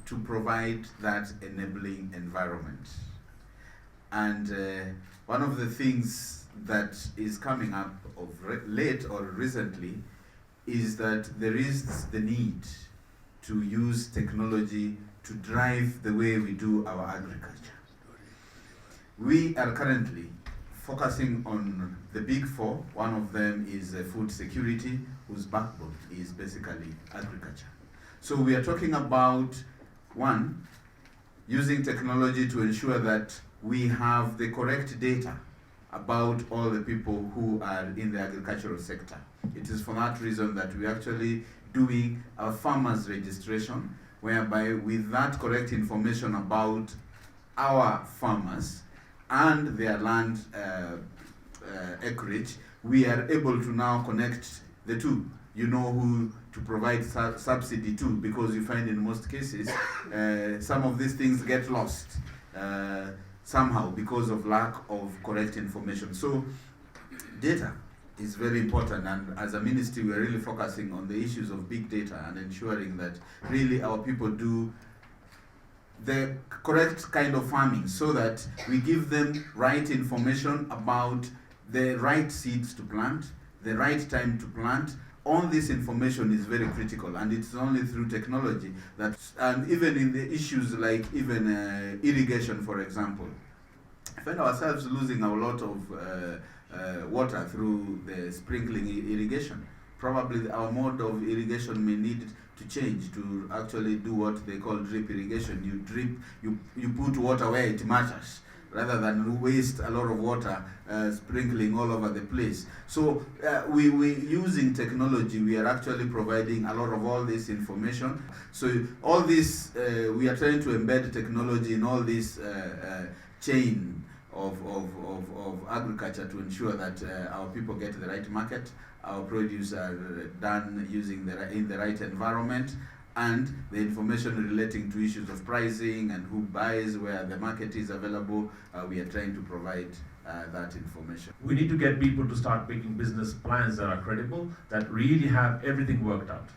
to provide that enabling environment. And one of the things that is coming up of late or recently is that there is the need to use technology to drive the way we do our agriculture. We are currently focusing on the big four. One of them is food security, whose backbone is basically agriculture. So we are talking about, one, using technology to ensure that we have the correct data about all the people who are in the agricultural sector. It is for that reason that we're actually doing a farmers registration, whereby with that correct information about our farmers and their land acreage, we are able to now connect the two. You know who to provide subsidy to, because you find in most cases some of these things get lost somehow because of lack of correct information. So data is very important, and as a ministry we're really focusing on the issues of big data and ensuring that really our people do the correct kind of farming, so that we give them right information about the right seeds to plant, the right time to plant. All this information is very critical, and it's only through technology that, and even in the issues like even irrigation, for example, I find ourselves losing a lot of water through the sprinkling irrigation. Probably our mode of irrigation may need to change to actually do what they call drip irrigation. You drip, you put water where it matters, rather than waste a lot of water sprinkling all over the place. So we using technology, we are actually providing a lot of all this information. So all this, we are trying to embed technology in all this chain of agriculture to ensure that our people get the right market, our produce are done using in the right environment, and the information relating to issues of pricing and who buys, where the market is available, we are trying to provide that information. We need to get people to start making business plans that are credible, that really have everything worked out.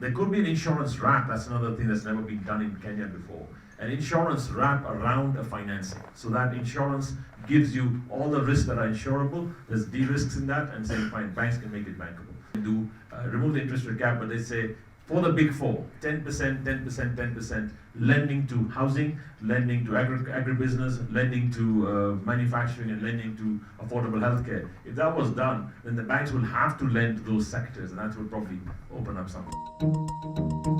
There could be an insurance wrap. That's another thing that's never been done in Kenya before. An insurance wrap around a financing, so that insurance gives you all the risks that are insurable. There's de-risks in that, and saying fine, banks can make it bankable. Do remove the interest rate cap, but they say for the big four, 10%, 10%, 10%, lending to housing, lending to agribusiness, lending to manufacturing, and lending to affordable healthcare. If that was done, then the banks will have to lend to those sectors, and that will probably open up something.